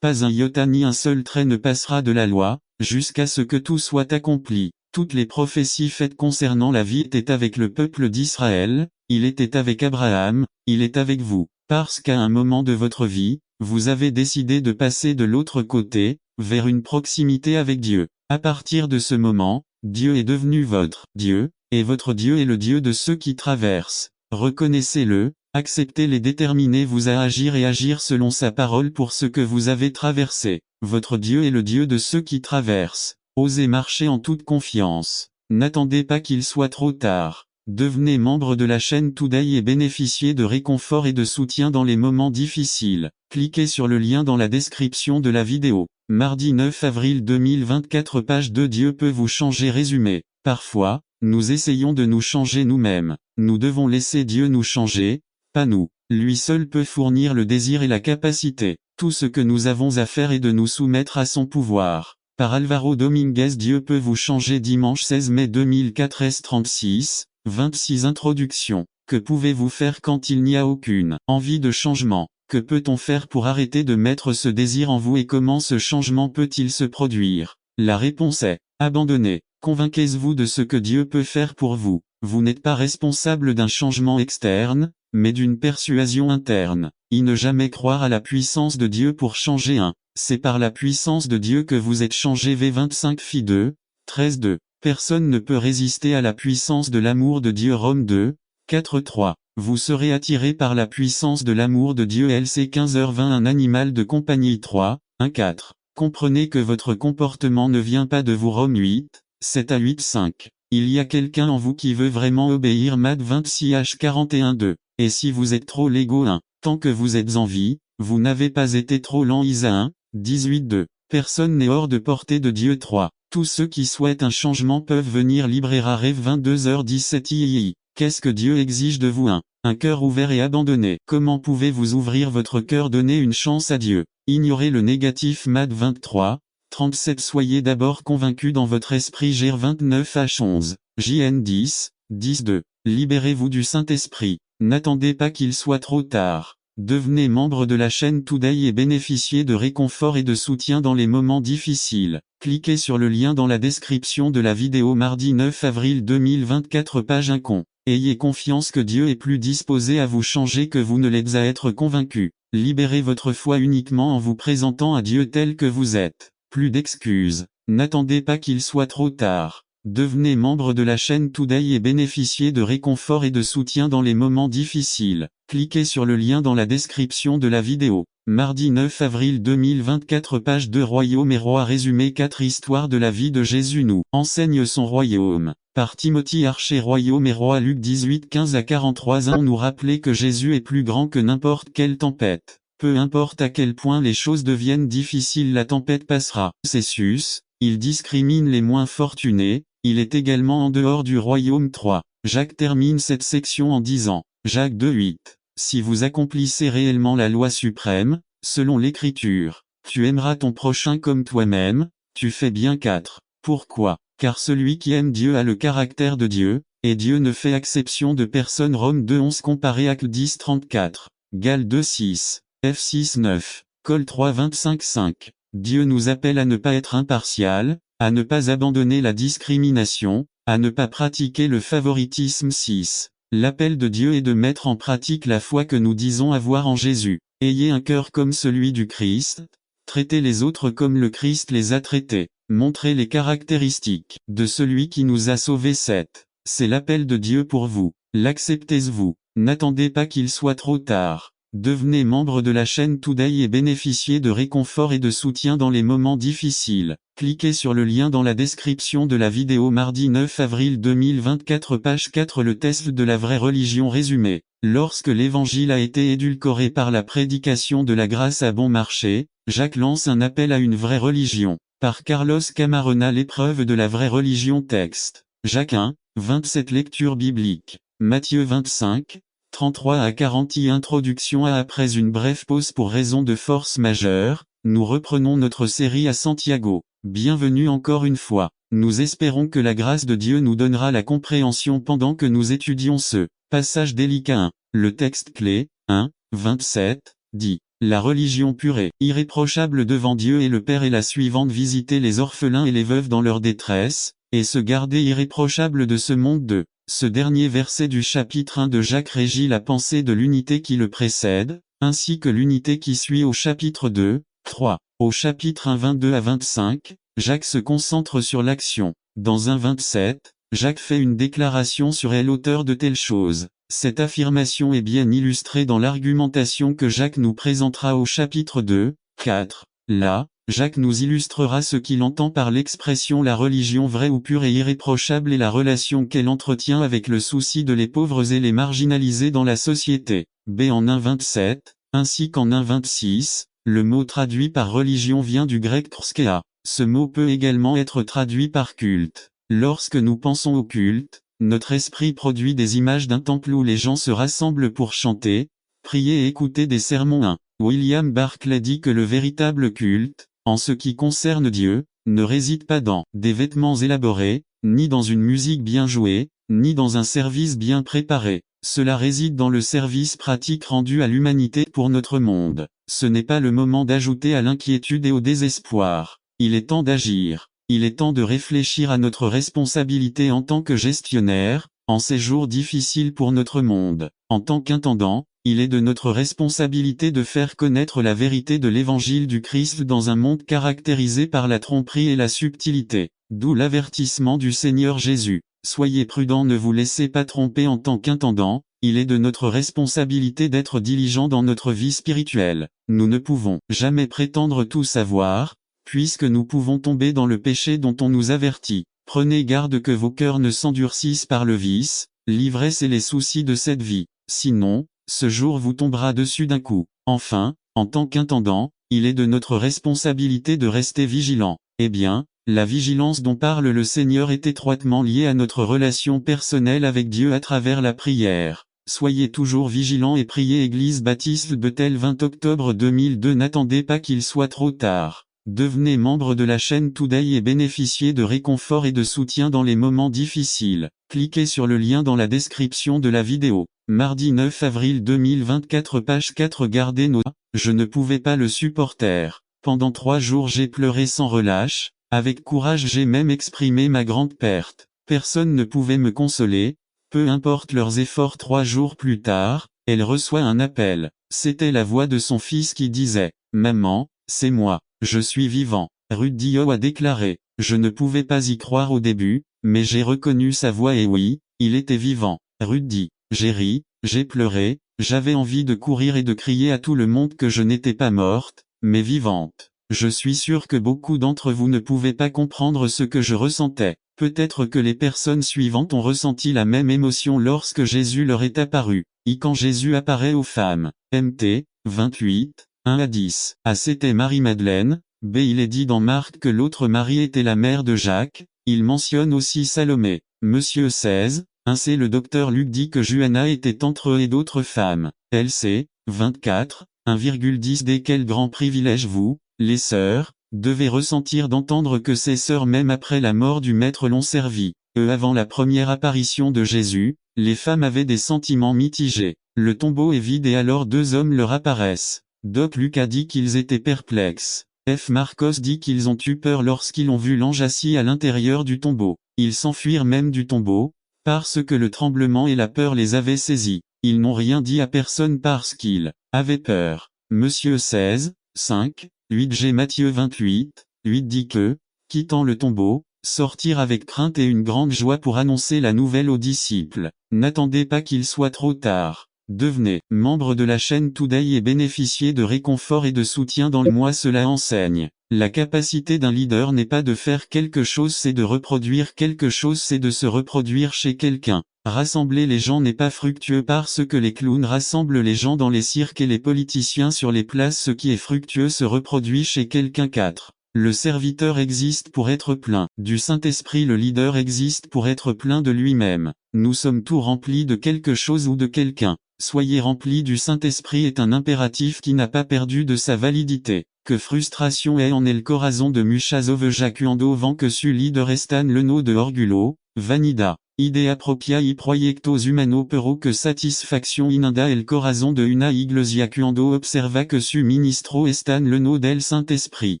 Pas un iota ni un seul trait ne passera de la loi, jusqu'à ce que tout soit accompli. Toutes les prophéties faites concernant la vie étaient avec le peuple d'Israël, il était avec Abraham, il est avec vous. Parce qu'à un moment de votre vie, vous avez décidé de passer de l'autre côté, vers une proximité avec Dieu. À partir de ce moment, Dieu est devenu votre Dieu, et votre Dieu est le Dieu de ceux qui traversent. Reconnaissez-le, acceptez-les, déterminez-vous à agir et agir selon sa parole pour ce que vous avez traversé. Votre Dieu est le Dieu de ceux qui traversent. Osez marcher en toute confiance. N'attendez pas qu'il soit trop tard. Devenez membre de la chaîne Today et bénéficiez de réconfort et de soutien dans les moments difficiles. Cliquez sur le lien dans la description de la vidéo. Mardi 9 avril 2024, page 2. Dieu peut vous changer. Résumé. Parfois, nous essayons de nous changer nous-mêmes. Nous devons laisser Dieu nous changer, pas nous. Lui seul peut fournir le désir et la capacité. Tout ce que nous avons à faire est de nous soumettre à son pouvoir. Par Alvaro Dominguez. Dieu peut vous changer. Dimanche 16 mai 2004 S36, 26. Introduction. Que pouvez-vous faire quand il n'y a aucune envie de changement? Que peut-on faire pour arrêter de mettre ce désir en vous et comment ce changement peut-il se produire? La réponse est abandonner. Convainquez-vous de ce que Dieu peut faire pour vous. Vous n'êtes pas responsable d'un changement externe, mais d'une persuasion interne. Ne jamais croire à la puissance de Dieu pour changer un. C'est par la puissance de Dieu que vous êtes changé. V25 Fi 2, 13-2. Personne ne peut résister à la puissance de l'amour de Dieu. Rome 2, 4-3. Vous serez attiré par la puissance de l'amour de Dieu. LC 15h20. Un animal de compagnie 3, 1-4. Comprenez que votre comportement ne vient pas de vous. Rome 8, 7-8-5. Il y a quelqu'un en vous qui veut vraiment obéir. Matt 26H 41-2. Et si vous êtes trop Lego 1, tant que vous êtes en vie, vous n'avez pas été trop lent. Isa 1, 18-2. Personne n'est hors de portée de Dieu. 3. Tous ceux qui souhaitent un changement peuvent venir. Librera Rêve 22h17 III. Qu'est-ce que Dieu exige de vous? Un cœur ouvert et abandonné. Comment pouvez-vous ouvrir votre cœur? Donner une chance à Dieu. Ignorez le négatif. Matt 23, 37. Soyez d'abord convaincu dans votre esprit. Gr 29H11. JN 10, 10-2. Libérez-vous du Saint-Esprit. N'attendez pas qu'il soit trop tard. Devenez membre de la chaîne Today et bénéficiez de réconfort et de soutien dans les moments difficiles. Cliquez sur le lien dans la description de la vidéo. Mardi 9 avril 2024, page 1. Ayez confiance que Dieu est plus disposé à vous changer que vous ne l'êtes à être convaincu. Libérez votre foi uniquement en vous présentant à Dieu tel que vous êtes. Plus d'excuses. N'attendez pas qu'il soit trop tard. Devenez membre de la chaîne Today et bénéficiez de réconfort et de soutien dans les moments difficiles. Cliquez sur le lien dans la description de la vidéo. Mardi 9 avril 2024, page 2. Royaume et roi. Résumé. 4 histoires de la vie de Jésus nous enseigne son royaume. Par Timothy Archer. Royaume et roi. Luc 18 15-43. 1. Nous rappeler que Jésus est plus grand que n'importe quelle tempête. Peu importe à quel point les choses deviennent difficiles, la tempête passera. Césus, il discrimine les moins fortunés, il est également en dehors du royaume. 3. Jacques termine cette section en disant, Jacques 2:8. Si vous accomplissez réellement la loi suprême, selon l'Écriture, tu aimeras ton prochain comme toi-même, tu fais bien. 4. Pourquoi? Car celui qui aime Dieu a le caractère de Dieu, et Dieu ne fait exception de personne. Rome 2:11 comparé Actes 10:34. Gal 2:6. F6 9. Col 3 25 5. Dieu nous appelle à ne pas être impartial, à ne pas abandonner la discrimination, à ne pas pratiquer le favoritisme. 6. L'appel de Dieu est de mettre en pratique la foi que nous disons avoir en Jésus. Ayez un cœur comme celui du Christ, traitez les autres comme le Christ les a traités. Montrez les caractéristiques de celui qui nous a sauvés. 7. C'est l'appel de Dieu pour vous. L'acceptez-vous? N'attendez pas qu'il soit trop tard. Devenez membre de la chaîne Today et bénéficiez de réconfort et de soutien dans les moments difficiles. Cliquez sur le lien dans la description de la vidéo. Mardi 9 avril 2024, page 4. Le test de la vraie religion. Résumé. Lorsque l'évangile a été édulcoré par la prédication de la grâce à bon marché, Jacques lance un appel à une vraie religion. Par Carlos Camarona. L'épreuve de la vraie religion. Texte. Jacques 1, 27. Lecture biblique. Matthieu 25, 33-40. Introduction. Après une brève pause pour raison de force majeure, nous reprenons notre série à Santiago. Bienvenue encore une fois. Nous espérons que la grâce de Dieu nous donnera la compréhension pendant que nous étudions ce passage délicat. 1. Le texte clé, 1, 27, dit. La religion pure et irréprochable devant Dieu et le Père est la suivante: visiter les orphelins et les veuves dans leur détresse, et se garder irréprochable de ce monde de. Ce dernier verset du chapitre 1 de Jacques régit la pensée de l'unité qui le précède, ainsi que l'unité qui suit au chapitre 2, 3. Au chapitre 1 22 à 25, Jacques se concentre sur l'action. Dans 1,27, Jacques fait une déclaration sur est l'auteur de telles choses. Cette affirmation est bien illustrée dans l'argumentation que Jacques nous présentera au chapitre 2, 4. Là, Jacques nous illustrera ce qu'il entend par l'expression la religion vraie ou pure et irréprochable et la relation qu'elle entretient avec le souci de les pauvres et les marginalisés dans la société. B en 1,27, ainsi qu'en 1,26, le mot traduit par religion vient du grec krskéa. Ce mot peut également être traduit par culte. Lorsque nous pensons au culte, notre esprit produit des images d'un temple où les gens se rassemblent pour chanter, prier et écouter des sermons. 1. William Barclay dit que le véritable culte, en ce qui concerne Dieu, ne réside pas dans des vêtements élaborés, ni dans une musique bien jouée, ni dans un service bien préparé. Cela réside dans le service pratique rendu à l'humanité pour notre monde. Ce n'est pas le moment d'ajouter à l'inquiétude et au désespoir. Il est temps d'agir. Il est temps de réfléchir à notre responsabilité en tant que gestionnaire, en ces jours difficiles pour notre monde. En tant qu'intendant, il est de notre responsabilité de faire connaître la vérité de l'évangile du Christ dans un monde caractérisé par la tromperie et la subtilité. D'où l'avertissement du Seigneur Jésus. Soyez prudents, ne vous laissez pas tromper en tant qu'intendant. Il est de notre responsabilité d'être diligents dans notre vie spirituelle. Nous ne pouvons jamais prétendre tout savoir, puisque nous pouvons tomber dans le péché dont on nous avertit. Prenez garde que vos cœurs ne s'endurcissent par le vice, l'ivresse et les soucis de cette vie. Sinon, ce jour vous tombera dessus d'un coup. Enfin, en tant qu'intendant, il est de notre responsabilité de rester vigilant. Eh bien, la vigilance dont parle le Seigneur est étroitement liée à notre relation personnelle avec Dieu à travers la prière. Soyez toujours vigilants et priez. Église Baptiste Bethel, 20 octobre 2002. N'attendez pas qu'il soit trop tard. Devenez membre de la chaîne Today et bénéficiez de réconfort et de soutien dans les moments difficiles. Cliquez sur le lien dans la description de la vidéo. Mardi 9 avril 2024, page 4. Gardez nos. Je ne pouvais pas le supporter. Pendant 3 jours j'ai pleuré sans relâche, avec courage j'ai même exprimé ma grande perte. Personne ne pouvait me consoler, peu importe leurs efforts. 3 jours plus tard, elle reçoit un appel. C'était la voix de son fils qui disait « Maman, c'est moi. Je suis vivant ». Ruth Dio a déclaré « Je ne pouvais pas y croire au début, mais j'ai reconnu sa voix et oui, il était vivant ». Ruth dit « J'ai ri, j'ai pleuré, j'avais envie de courir et de crier à tout le monde que je n'étais pas morte, mais vivante. Je suis sûr que beaucoup d'entre vous ne pouvaient pas comprendre ce que je ressentais. Peut-être que les personnes suivantes ont ressenti la même émotion lorsque Jésus leur est apparu. Quand Jésus apparaît aux femmes. Mt. 28, 1 à 10. A. C'était Marie-Madeleine. B. Il est dit dans Marc que l'autre Marie était la mère de Jacques. Il mentionne aussi Salomé. Monsieur 16, 1 C. Le docteur Luc dit que Juana était entre eux et d'autres femmes. LC. 24, 1,10 D. Quel grand privilège vous, les sœurs, devez ressentir d'entendre que ces sœurs même après la mort du Maître l'ont servi. Avant la première apparition de Jésus, les femmes avaient des sentiments mitigés. Le tombeau est vide et alors 2 hommes leur apparaissent. Doc Luc a dit qu'ils étaient perplexes. F. Marcos dit qu'ils ont eu peur lorsqu'ils ont vu l'ange assis à l'intérieur du tombeau. Ils s'enfuirent même du tombeau, parce que le tremblement et la peur les avaient saisis. Ils n'ont rien dit à personne parce qu'ils avaient peur. Monsieur 16, 5, 8 G. Matthieu 28, 8 dit que, quittant le tombeau, sortir avec crainte et une grande joie pour annoncer la nouvelle aux disciples. N'attendez pas qu'il soit trop tard. Devenez membre de la chaîne Today et bénéficiez de réconfort et de soutien dans le mois. Cela enseigne. La capacité d'un leader n'est pas de faire quelque chose, c'est de reproduire quelque chose, c'est de se reproduire chez quelqu'un. Rassembler les gens n'est pas fructueux parce que les clowns rassemblent les gens dans les cirques et les politiciens sur les places. Ce qui est fructueux se reproduit chez quelqu'un. 4. Le serviteur existe pour être plein du Saint-Esprit, le leader existe pour être plein de lui-même. Nous sommes tous remplis de quelque chose ou de quelqu'un. Soyez remplis du Saint-Esprit est un impératif qui n'a pas perdu de sa validité. Que frustration est en el corazon de muchas ovejas cuando van que su líder están lleno de orgullo, vanidad. idea propriae proiectos humano pero que satisfaction inunda el corazón de una iglesia cuando observa que su ministro está en le nom del Saint-Esprit.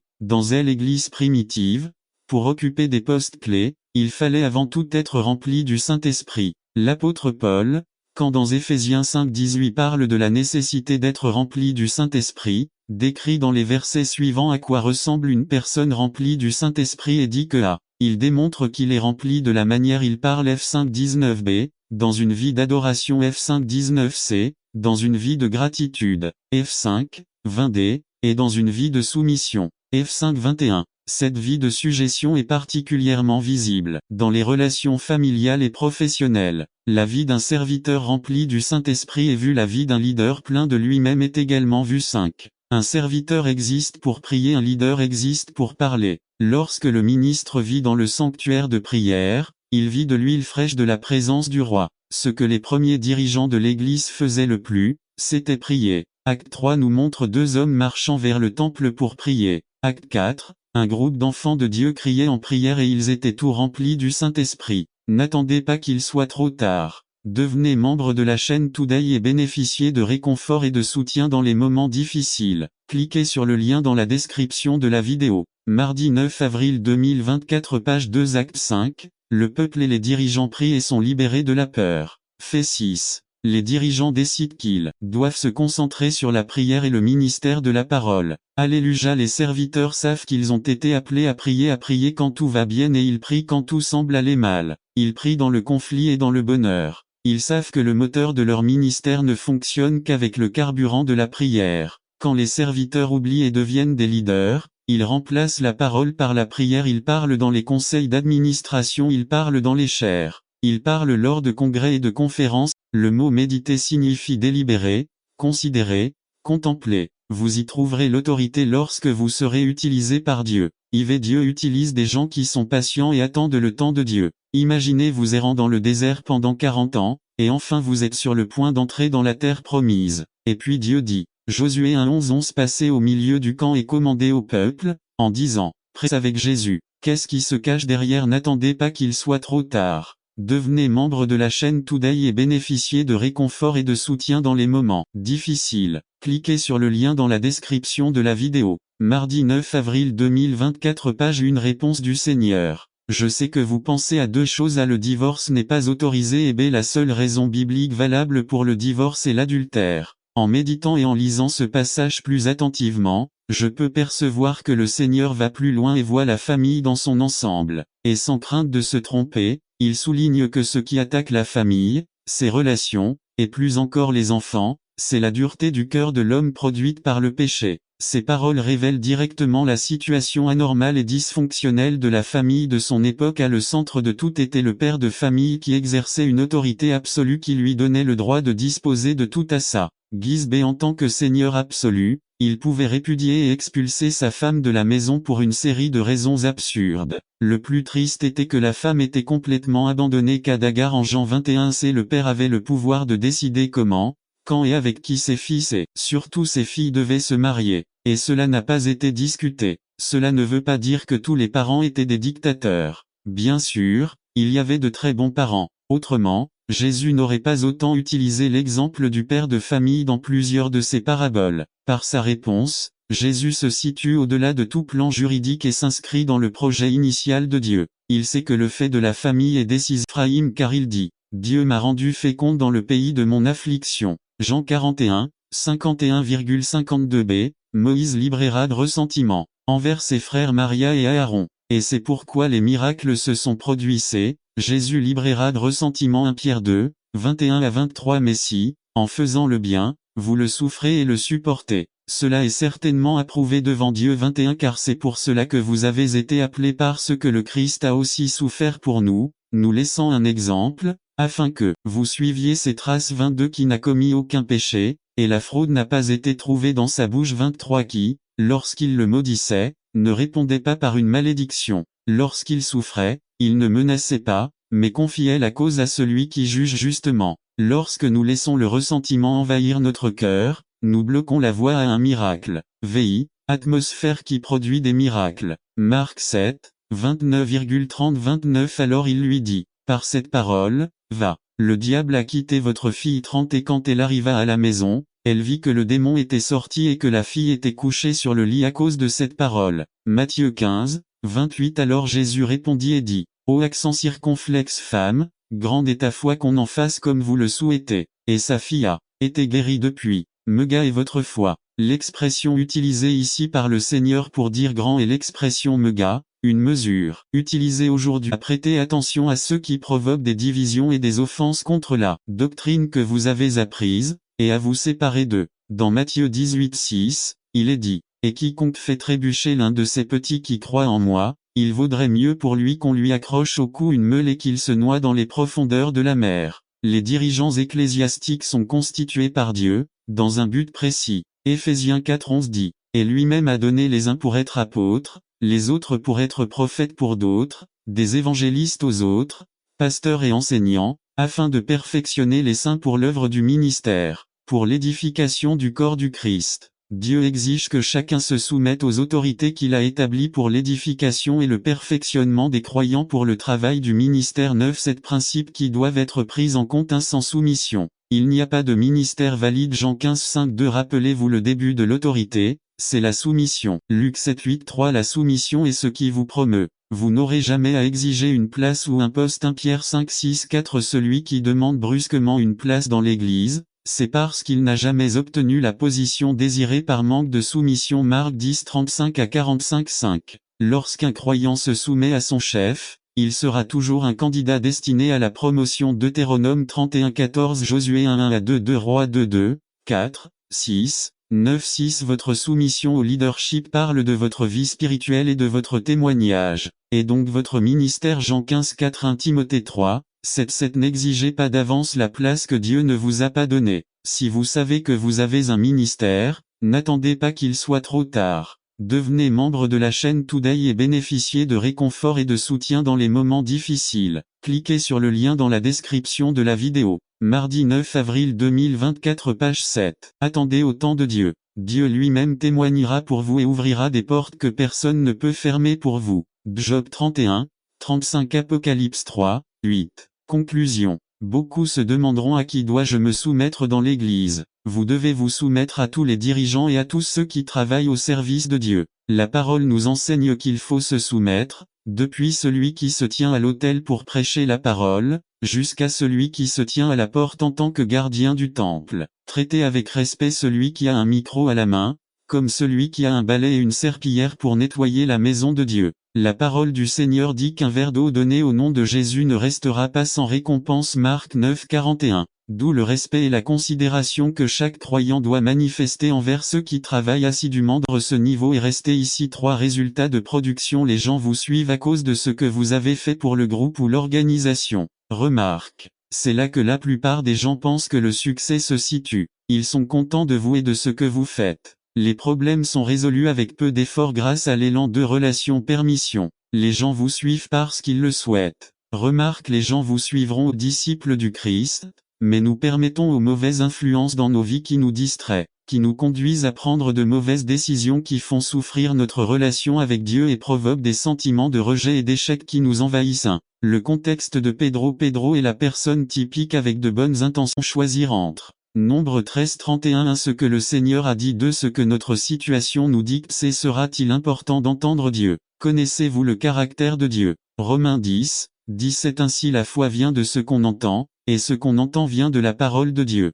Dans l'église primitive, pour occuper des postes clés, il fallait avant tout être rempli du Saint-Esprit. L'apôtre Paul, quand dans Éphésiens 5:18 parle de la nécessité d'être rempli du Saint-Esprit, décrit dans les versets suivants à quoi ressemble une personne remplie du Saint-Esprit et dit que il démontre qu'il est rempli de la manière il parle F5:19b, dans une vie d'adoration F5:19c, dans une vie de gratitude, F5:20d, et dans une vie de soumission, F5:21. Cette vie de sujétion est particulièrement visible dans les relations familiales et professionnelles. La vie d'un serviteur rempli du Saint-Esprit est vue, la vie d'un leader plein de lui-même est également vue. 5. Un serviteur existe pour prier, un leader existe pour parler. Lorsque le ministre vit dans le sanctuaire de prière, il vit de l'huile fraîche de la présence du roi. Ce que les premiers dirigeants de l'Église faisaient le plus, c'était prier. Acte 3 nous montre deux hommes marchant vers le temple pour prier. Acte 4, un groupe d'enfants de Dieu criait en prière et ils étaient tout remplis du Saint-Esprit. N'attendez pas qu'il soit trop tard. Devenez membre de la chaîne Today et bénéficiez de réconfort et de soutien dans les moments difficiles. Cliquez sur le lien dans la description de la vidéo. Mardi 9 avril 2024, page 2, acte 5. Le peuple et les dirigeants prient et sont libérés de la peur. Fait 6. Les dirigeants décident qu'ils doivent se concentrer sur la prière et le ministère de la parole. Alléluia, les serviteurs savent qu'ils ont été appelés à prier quand tout va bien et ils prient quand tout semble aller mal. Ils prient dans le conflit et dans le bonheur. Ils savent que le moteur de leur ministère ne fonctionne qu'avec le carburant de la prière. Quand les serviteurs oublient et deviennent des leaders, ils remplacent la parole par la prière. Ils parlent dans les conseils d'administration, ils parlent dans les chaires. Ils parlent lors de congrès et de conférences. Le mot méditer signifie délibérer, considérer, contempler. Vous y trouverez l'autorité lorsque vous serez utilisé par Dieu. Dieu utilise des gens qui sont patients et attendent le temps de Dieu. Imaginez vous errant dans le désert pendant 40 ans, et enfin vous êtes sur le point d'entrer dans la terre promise. Et puis Dieu dit, Josué 1:11 passez au milieu du camp et commandez au peuple, en disant, prêts avec Jésus. Qu'est-ce qui se cache derrière? N'attendez pas qu'il soit trop tard. Devenez membre de la chaîne Today et bénéficiez de réconfort et de soutien dans les moments difficiles. Cliquez sur le lien dans la description de la vidéo. Mardi 9 avril 2024, page 1, réponse du Seigneur. Je sais que vous pensez à deux choses. A, le divorce n'est pas autorisé et B, la seule raison biblique valable pour le divorce est l'adultère. En méditant et en lisant ce passage plus attentivement, je peux percevoir que le Seigneur va plus loin et voit la famille dans son ensemble. Et sans crainte de se tromper, il souligne que ce qui attaque la famille, ses relations, et plus encore les enfants, c'est la dureté du cœur de l'homme produite par le péché. Ces paroles révèlent directement la situation anormale et dysfonctionnelle de la famille de son époque. À le centre de tout était le père de famille qui exerçait une autorité absolue qui lui donnait le droit de disposer de tout à sa guise. B, en tant que seigneur absolu, il pouvait répudier et expulser sa femme de la maison pour une série de raisons absurdes. Le plus triste était que la femme était complètement abandonnée. Qu'Adagar en Jean 21c, le père avait le pouvoir de décider comment, quand et avec qui ses fils et surtout ses filles devaient se marier. Et cela n'a pas été discuté. Cela ne veut pas dire que tous les parents étaient des dictateurs. Bien sûr, il y avait de très bons parents. Autrement, Jésus n'aurait pas autant utilisé l'exemple du père de famille dans plusieurs de ses paraboles. Par sa réponse, Jésus se situe au-delà de tout plan juridique et s'inscrit dans le projet initial de Dieu. Il sait que le fait de la famille est décisif car il dit, « Dieu m'a rendu féconde dans le pays de mon affliction ». Jean 41, 51,52b, Moïse librera de ressentiment envers ses frères Maria et Aaron. Et c'est pourquoi les miracles se sont produits. C'est Jésus librera de ressentiment. 1 Pierre 2, 21-23. Mais si, en faisant le bien, vous le souffrez et le supportez, cela est certainement approuvé devant Dieu. 21 Car c'est pour cela que vous avez été appelés, parce que le Christ a aussi souffert pour nous, nous laissant un exemple, afin que vous suiviez ses traces. 22 Qui n'a commis aucun péché, et la fraude n'a pas été trouvée dans sa bouche. 23 Qui, lorsqu'il le maudissait, ne répondait pas par une malédiction. Lorsqu'il souffrait, il ne menaçait pas, mais confiait la cause à celui qui juge justement. Lorsque nous laissons le ressentiment envahir notre cœur, nous bloquons la voie à un miracle. VI, atmosphère qui produit des miracles. Marc 7, 29,30-29. Alors il lui dit, par cette parole, va. Le diable a quitté votre fille 30 et quand elle arriva à la maison, elle vit que le démon était sorti et que la fille était couchée sur le lit à cause de cette parole. Matthieu 15, 28. Alors Jésus répondit et dit, ô accent circonflexe femme, grande est ta foi qu'on en fasse comme vous le souhaitez. Et sa fille a été guérie depuis. Mega est votre foi. L'expression utilisée ici par le Seigneur pour dire grand est l'expression mega, une mesure, utilisée aujourd'hui. Prêtez attention à ceux qui provoquent des divisions et des offenses contre la doctrine que vous avez apprise, et à vous séparer d'eux. Dans Matthieu 18, 6, il est dit, et quiconque fait trébucher l'un de ces petits qui croient en moi, il vaudrait mieux pour lui qu'on lui accroche au cou une meule et qu'il se noie dans les profondeurs de la mer. Les dirigeants ecclésiastiques sont constitués par Dieu, dans un but précis. Éphésiens 4, 11 dit, et lui-même a donné les uns pour être apôtres, les autres pour être prophètes pour d'autres, des évangélistes aux autres, pasteurs et enseignants, afin de perfectionner les saints pour l'œuvre du ministère, pour l'édification du corps du Christ. Dieu exige que chacun se soumette aux autorités qu'il a établies pour l'édification et le perfectionnement des croyants pour le travail du ministère. 9. 7 principes qui doivent être pris en compte. Sans soumission. Il n'y a pas de ministère valide. Jean 15, 5, 2. Rappelez-vous le début de l'autorité, c'est la soumission. Luc 7, 8, 3. La soumission est ce qui vous promeut. Vous n'aurez jamais à exiger une place ou un poste. 1 Pierre 5, 6, 4. Celui qui demande brusquement une place dans l'Église, c'est parce qu'il n'a jamais obtenu la position désirée par manque de soumission. Marc 10, 35 à 45, 5. Lorsqu'un croyant se soumet à son chef, il sera toujours un candidat destiné à la promotion. Deutéronome 31, 14. Josué 1, 1 à 2, 2 Rois 2, 2, 4, 6, 9, 6. Votre soumission au leadership parle de votre vie spirituelle et de votre témoignage, et donc votre ministère. Jean 15, 4. 1 Timothée 3, 7, 7. N'exigez pas d'avance la place que Dieu ne vous a pas donnée. Si vous savez que vous avez un ministère, n'attendez pas qu'il soit trop tard. Devenez membre de la chaîne Today et bénéficiez de réconfort et de soutien dans les moments difficiles. Cliquez sur le lien dans la description de la vidéo. Mardi 9 avril 2024 page 7. Attendez au temps de Dieu. Dieu lui-même témoignera pour vous et ouvrira des portes que personne ne peut fermer pour vous. Job 31, 35. Apocalypse 3, 8. Conclusion. Beaucoup se demanderont à qui dois-je me soumettre dans l'Église. Vous devez vous soumettre à tous les dirigeants et à tous ceux qui travaillent au service de Dieu. La parole nous enseigne qu'il faut se soumettre, depuis celui qui se tient à l'autel pour prêcher la parole, jusqu'à celui qui se tient à la porte en tant que gardien du temple. Traitez avec respect celui qui a un micro à la main, comme celui qui a un balai et une serpillière pour nettoyer la maison de Dieu. La parole du Seigneur dit qu'un verre d'eau donné au nom de Jésus ne restera pas sans récompense. Marc 9, 41. D'où le respect et la considération que chaque croyant doit manifester envers ceux qui travaillent assidûment. Ce niveau est resté ici. 3 résultats de production. Les gens vous suivent à cause de ce que vous avez fait pour le groupe ou l'organisation. Remarque. C'est là que la plupart des gens pensent que le succès se situe. Ils sont contents de vous et de ce que vous faites. Les problèmes sont résolus avec peu d'efforts grâce à l'élan de relation-permission. Les gens vous suivent parce qu'ils le souhaitent. Remarque, les gens vous suivront aux disciples du Christ, mais nous permettons aux mauvaises influences dans nos vies qui nous distraient, qui nous conduisent à prendre de mauvaises décisions qui font souffrir notre relation avec Dieu et provoquent des sentiments de rejet et d'échec qui nous envahissent. Le contexte de Pedro est la personne typique avec de bonnes intentions. Choisir entre Nombre 13, 31. Ce que le Seigneur a dit de ce que notre situation nous dicte. Sera-t-il important d'entendre Dieu? Connaissez-vous le caractère de Dieu? Romains 10, 17. Ainsi la foi vient de ce qu'on entend, et ce qu'on entend vient de la parole de Dieu.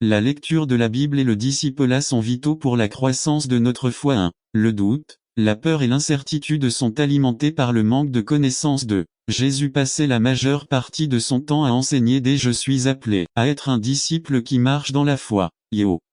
La lecture de la Bible et le discipulat sont vitaux pour la croissance de notre foi. 1. Le doute, la peur et l'incertitude sont alimentés par le manque de connaissance de Jésus. Passait la majeure partie de son temps à enseigner des je suis appelé à être un disciple qui marche dans la foi.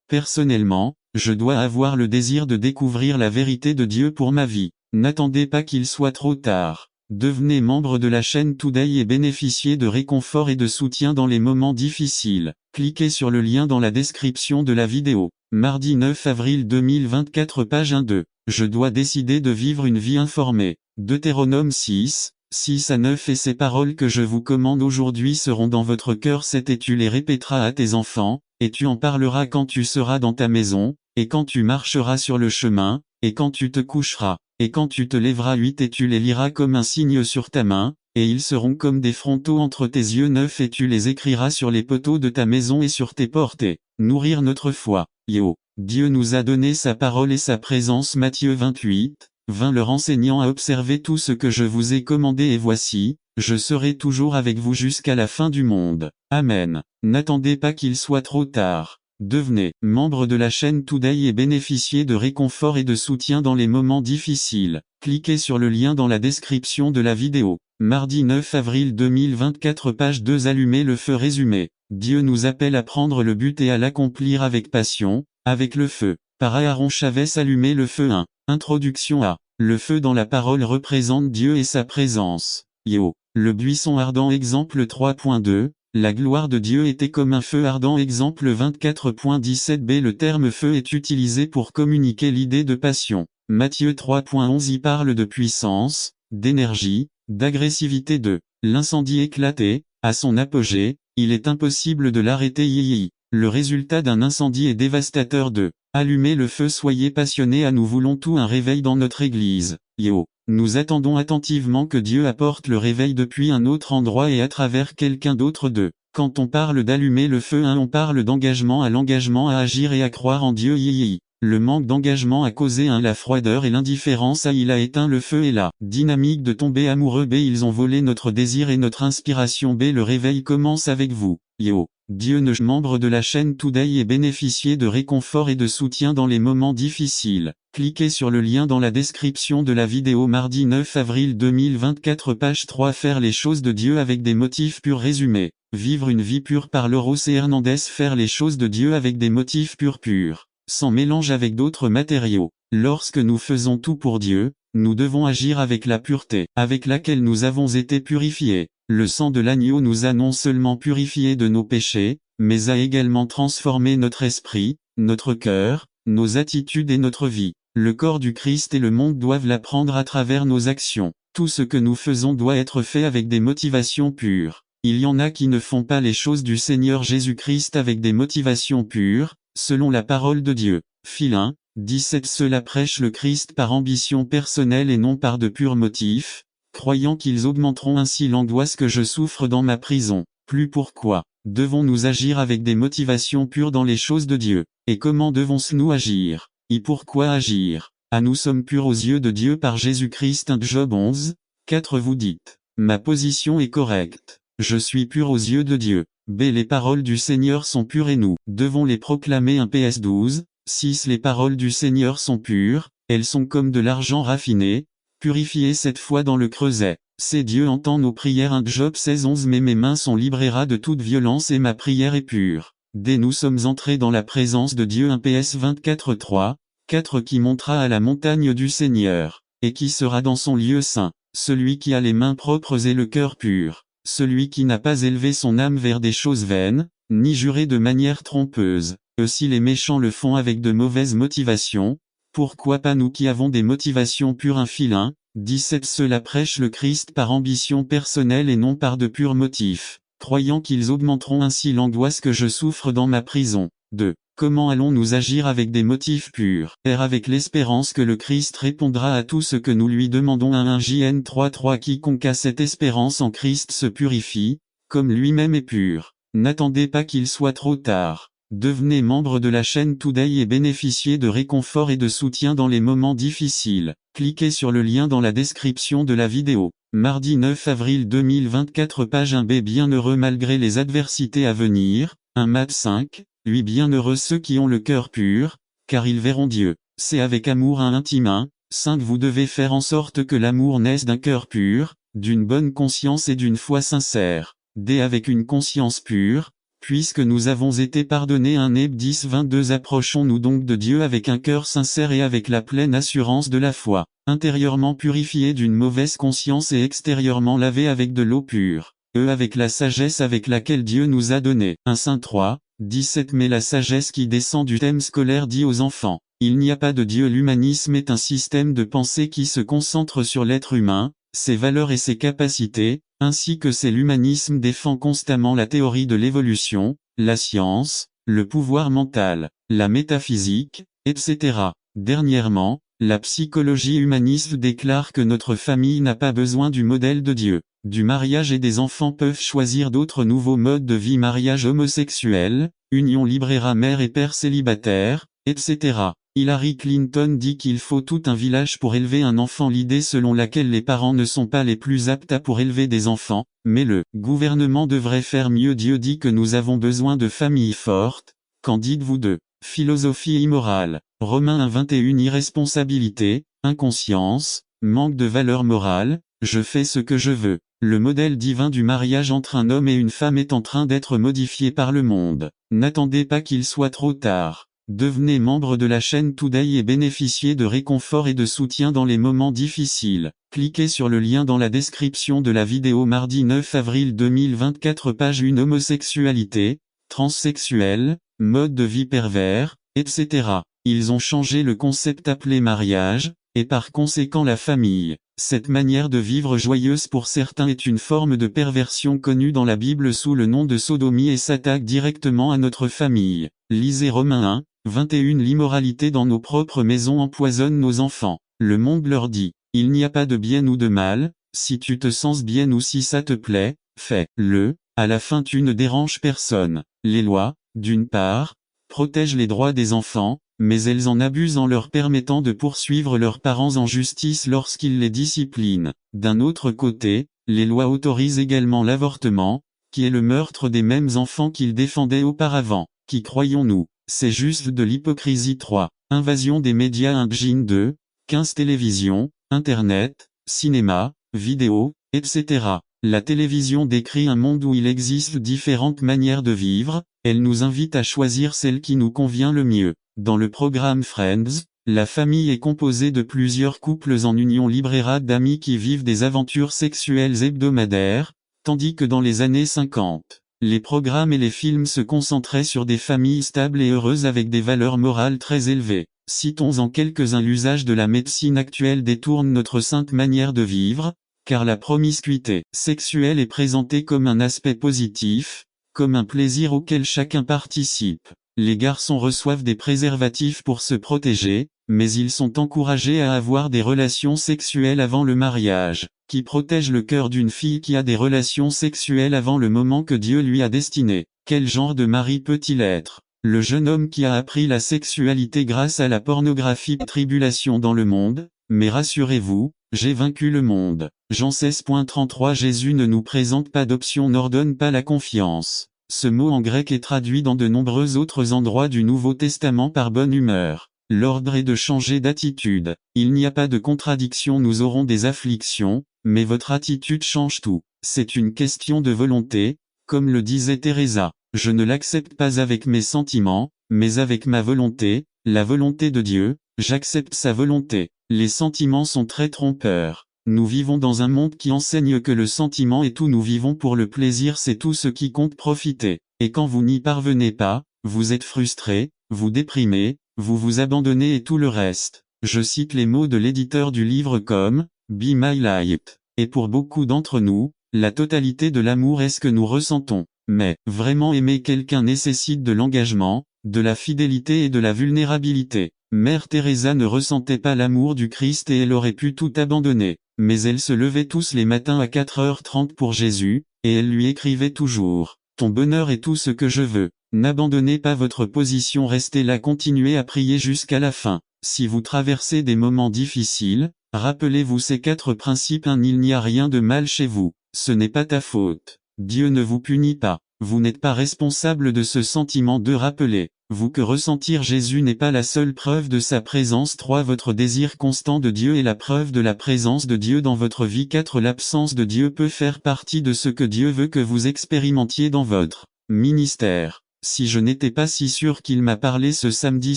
Personnellement, je dois avoir le désir de découvrir la vérité de Dieu pour ma vie. N'attendez pas qu'il soit trop tard. Devenez membre de la chaîne Today et bénéficiez de réconfort et de soutien dans les moments difficiles. Cliquez sur le lien dans la description de la vidéo. Mardi 9 avril 2024 page 1-2. Je dois décider de vivre une vie informée. Deutéronome 6, 6 à 9. Et ces paroles que je vous commande aujourd'hui seront dans votre cœur. 7. Et tu les répéteras à tes enfants, et tu en parleras quand tu seras dans ta maison, et quand tu marcheras sur le chemin, et quand tu te coucheras, et quand tu te lèveras. 8. Et tu les liras comme un signe sur ta main, et ils seront comme des frontaux entre tes yeux neufs et tu les écriras sur les poteaux de ta maison et sur tes portes et nourrir notre foi. Yo. Dieu nous a donné sa parole et sa présence. Matthieu 28, 20 leur enseignant à observer tout ce que je vous ai commandé et voici, je serai toujours avec vous jusqu'à la fin du monde. Amen. N'attendez pas qu'il soit trop tard. Devenez membre de la chaîne Today et bénéficiez de réconfort et de soutien dans les moments difficiles. Cliquez sur le lien dans la description de la vidéo. Mardi 9 avril 2024 page 2 Allumer le feu résumé. Dieu nous appelle à prendre le but et à l'accomplir avec passion, avec le feu. Par Aaron Chavez Allumer le feu 1. Introduction à. Le feu dans la parole représente Dieu et sa présence. Yo. Le buisson ardent exemple 3.2. La gloire de Dieu était comme un feu ardent exemple 24.17b Le terme feu est utilisé pour communiquer l'idée de passion. Matthieu 3.11 y parle de puissance, d'énergie, d'agressivité de l'incendie éclaté, à son apogée, il est impossible de l'arrêter yiyi. Le résultat d'un incendie est dévastateur de allumer le feu soyez passionnés nous voulons tout un réveil dans notre église. Yo. Nous attendons attentivement que Dieu apporte le réveil depuis un autre endroit et à travers quelqu'un d'autre de. Quand on parle d'allumer le feu on parle d'engagement à agir et à croire en Dieu yiyi. Le manque d'engagement a causé la froideur et l'indifférence il a éteint le feu et la dynamique de tomber amoureux ils ont volé notre désir et notre inspiration le réveil commence avec vous. Yo. Dieu ne membre de la chaîne Today et bénéficier de réconfort et de soutien dans les moments difficiles. Cliquez sur le lien dans la description de la vidéo mardi 9 avril 2024 page 3 Faire les choses de Dieu avec des motifs purs résumé. Vivre une vie pure par Lauro C. Hernandez Faire les choses de Dieu avec des motifs purs, sans mélange avec d'autres matériaux. Lorsque nous faisons tout pour Dieu, nous devons agir avec la pureté, avec laquelle nous avons été purifiés. Le sang de l'agneau nous a non seulement purifiés de nos péchés, mais a également transformé notre esprit, notre cœur, nos attitudes et notre vie. Le corps du Christ et le monde doivent l'apprendre à travers nos actions. Tout ce que nous faisons doit être fait avec des motivations pures. Il y en a qui ne font pas les choses du Seigneur Jésus-Christ avec des motivations pures, selon la parole de Dieu. Philin, 17 Ceux-là prêchent le Christ par ambition personnelle et non par de purs motifs, croyant qu'ils augmenteront ainsi l'angoisse que je souffre dans ma prison. Plus pourquoi devons-nous agir avec des motivations pures dans les choses de Dieu? Et comment devons-nous agir? Et pourquoi agir? Nous sommes purs aux yeux de Dieu par Jésus-Christ. 1 Job 11, 4 Vous dites, ma position est correcte. Je suis pur aux yeux de Dieu. Les paroles du Seigneur sont pures et nous devons les proclamer. 1 PS 12, 6 Les paroles du Seigneur sont pures, elles sont comme de l'argent raffiné, purifié 7 fois dans le creuset. C'est Dieu entend nos prières. 1 Job 16 11 Mais mes mains sont libérées de toute violence et ma prière est pure. Dès nous sommes entrés dans la présence de Dieu. 1 PS 24 3, 4 Qui montera à la montagne du Seigneur, et qui sera dans son lieu saint, celui qui a les mains propres et le cœur pur. Celui qui n'a pas élevé son âme vers des choses vaines, ni juré de manière trompeuse. Si les méchants le font avec de mauvaises motivations, pourquoi pas nous qui avons des motivations pures? 1 Philin, 17 Ceux-là prêchent le Christ par ambition personnelle et non par de purs motifs, croyant qu'ils augmenteront ainsi l'angoisse que je souffre dans ma prison. 2. Comment allons-nous agir avec des motifs purs? Avec l'espérance que le Christ répondra à tout ce que nous lui demandons. 1 JN 3 Quiconque a cette espérance en Christ se purifie, comme lui-même est pur. N'attendez pas qu'il soit trop tard. Devenez membre de la chaîne Today et bénéficiez de réconfort et de soutien dans les moments difficiles. Cliquez sur le lien dans la description de la vidéo. Mardi 9 avril 2024 page 1b Bienheureux malgré les adversités à venir. 1 Matt 5. 8 Bienheureux ceux qui ont le cœur pur, car ils verront Dieu. C'est avec amour intime. 1. 5 Vous devez faire en sorte que l'amour naisse d'un cœur pur, d'une bonne conscience et d'une foi sincère. D. Avec une conscience pure, puisque nous avons été pardonnés. 1 Heb 10 22 Approchons-nous donc de Dieu avec un cœur sincère et avec la pleine assurance de la foi, intérieurement purifié d'une mauvaise conscience et extérieurement lavé avec de l'eau pure. Avec la sagesse avec laquelle Dieu nous a donné. 1 Saint 3, 17 Mais la sagesse qui descend du thème scolaire dit aux enfants, il n'y a pas de Dieu. L'humanisme est un système de pensée qui se concentre sur l'être humain, ses valeurs et ses capacités, ainsi que l'humanisme défend constamment la théorie de l'évolution, la science, le pouvoir mental, la métaphysique, etc. Dernièrement, La psychologie humaniste déclare que notre famille n'a pas besoin du modèle de Dieu. Du mariage et des enfants peuvent choisir d'autres nouveaux modes de vie, mariage homosexuel, union libre mère et père célibataire, etc. Hillary Clinton dit qu'il faut tout un village pour élever un enfant, l'idée selon laquelle les parents ne sont pas les plus aptes pour élever des enfants, mais le gouvernement devrait faire mieux. Dieu dit que nous avons besoin de familles fortes. Qu'en dites-vous de philosophie immorale? Romains 1:21. Irresponsabilité, inconscience, manque de valeur morale, je fais ce que je veux. Le modèle divin du mariage entre un homme et une femme est en train d'être modifié par le monde. N'attendez pas qu'il soit trop tard. Devenez membre de la chaîne Today et bénéficiez de réconfort et de soutien dans les moments difficiles. Cliquez sur le lien dans la description de la vidéo. Mardi 9 avril 2024. Page 1. Homosexualité, transsexuel, mode de vie pervers, etc. Ils ont changé le concept appelé mariage, et par conséquent la famille. Cette manière de vivre joyeuse pour certains est une forme de perversion connue dans la Bible sous le nom de sodomie et s'attaque directement à notre famille. Lisez Romains 1:21. L'immoralité dans nos propres maisons empoisonne nos enfants. Le monde leur dit, il n'y a pas de bien ou de mal, si tu te sens bien ou si ça te plaît, fais-le, à la fin tu ne déranges personne. Les lois, d'une part, protègent les droits des enfants, mais elles en abusent en leur permettant de poursuivre leurs parents en justice lorsqu'ils les disciplinent. D'un autre côté, les lois autorisent également l'avortement, qui est le meurtre des mêmes enfants qu'ils défendaient auparavant. Qui croyons-nous? C'est juste de l'hypocrisie. 3. Invasion des médias. Engine 2, 15. Télévision, Internet, cinéma, vidéo, etc. La télévision décrit un monde où il existe différentes manières de vivre, elle nous invite à choisir celle qui nous convient le mieux. Dans le programme Friends, la famille est composée de plusieurs couples en union libre d'amis qui vivent des aventures sexuelles hebdomadaires, tandis que dans les années 50, les programmes et les films se concentraient sur des familles stables et heureuses avec des valeurs morales très élevées. Citons-en quelques-uns. L'usage de la médecine actuelle détourne notre sainte manière de vivre, car la promiscuité sexuelle est présentée comme un aspect positif, comme un plaisir auquel chacun participe. Les garçons reçoivent des préservatifs pour se protéger, mais ils sont encouragés à avoir des relations sexuelles avant le mariage. Qui protège le cœur d'une fille qui a des relations sexuelles avant le moment que Dieu lui a destiné? Quel genre de mari peut-il être? Le jeune homme qui a appris la sexualité grâce à la pornographie. Tribulation dans le monde, mais rassurez-vous, j'ai vaincu le monde. Jean 16.33. Jésus ne nous présente pas d'option, n'ordonne pas la confiance. Ce mot en grec est traduit dans de nombreux autres endroits du Nouveau Testament par bonne humeur. L'ordre est de changer d'attitude. Il n'y a pas de contradiction, nous aurons des afflictions, mais votre attitude change tout. C'est une question de volonté, comme le disait Teresa. Je ne l'accepte pas avec mes sentiments, mais avec ma volonté, la volonté de Dieu, j'accepte sa volonté. Les sentiments sont très trompeurs. Nous vivons dans un monde qui enseigne que le sentiment est tout, nous vivons pour le plaisir, c'est tout ce qui compte, profiter. Et quand vous n'y parvenez pas, vous êtes frustré, vous déprimez, vous vous abandonnez et tout le reste. Je cite les mots de l'éditeur du livre comme « Be My Light ». Et pour beaucoup d'entre nous, la totalité de l'amour est ce que nous ressentons. Mais, vraiment aimer quelqu'un nécessite de l'engagement, de la fidélité et de la vulnérabilité. Mère Teresa ne ressentait pas l'amour du Christ et elle aurait pu tout abandonner. Mais elle se levait tous les matins à 4h30 pour Jésus, et elle lui écrivait toujours « Ton bonheur est tout ce que je veux ». N'abandonnez pas votre position, restez là, continuez à prier jusqu'à la fin. Si vous traversez des moments difficiles, rappelez-vous ces 4 principes. 1. Il n'y a rien de mal chez vous. Ce n'est pas ta faute. Dieu ne vous punit pas. Vous n'êtes pas responsable de ce sentiment. 2. Rappelez-vous que ressentir Jésus n'est pas la seule preuve de sa présence. 3. Votre désir constant de Dieu est la preuve de la présence de Dieu dans votre vie. 4. L'absence de Dieu peut faire partie de ce que Dieu veut que vous expérimentiez dans votre ministère. Si je n'étais pas si sûr qu'il m'a parlé ce samedi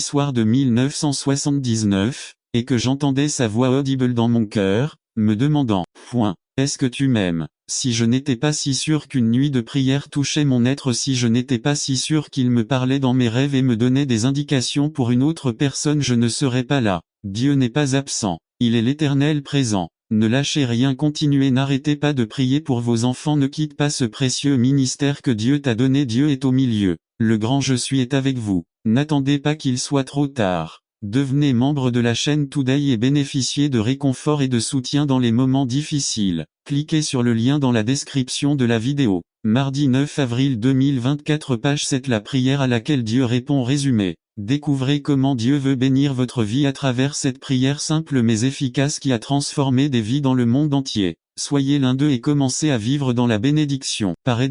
soir de 1979, et que j'entendais sa voix audible dans mon cœur, me demandant « Est-ce que tu m'aimes ?» Si je n'étais pas si sûr qu'une nuit de prière touchait mon être, si je n'étais pas si sûr qu'il me parlait dans mes rêves et me donnait des indications pour une autre personne, je ne serais pas là. Dieu n'est pas absent, il est l'Éternel présent. Ne lâchez rien, continuez, n'arrêtez pas de prier pour vos enfants, ne quitte pas ce précieux ministère que Dieu t'a donné, Dieu est au milieu. Le grand je suis est avec vous. N'attendez pas qu'il soit trop tard. Devenez membre de la chaîne Today et bénéficiez de réconfort et de soutien dans les moments difficiles. Cliquez sur le lien dans la description de la vidéo. Mardi 9 avril 2024 page 7 La prière à laquelle Dieu répond résumé. Découvrez comment Dieu veut bénir votre vie à travers cette prière simple mais efficace qui a transformé des vies dans le monde entier. Soyez l'un d'eux et commencez à vivre dans la bénédiction. Par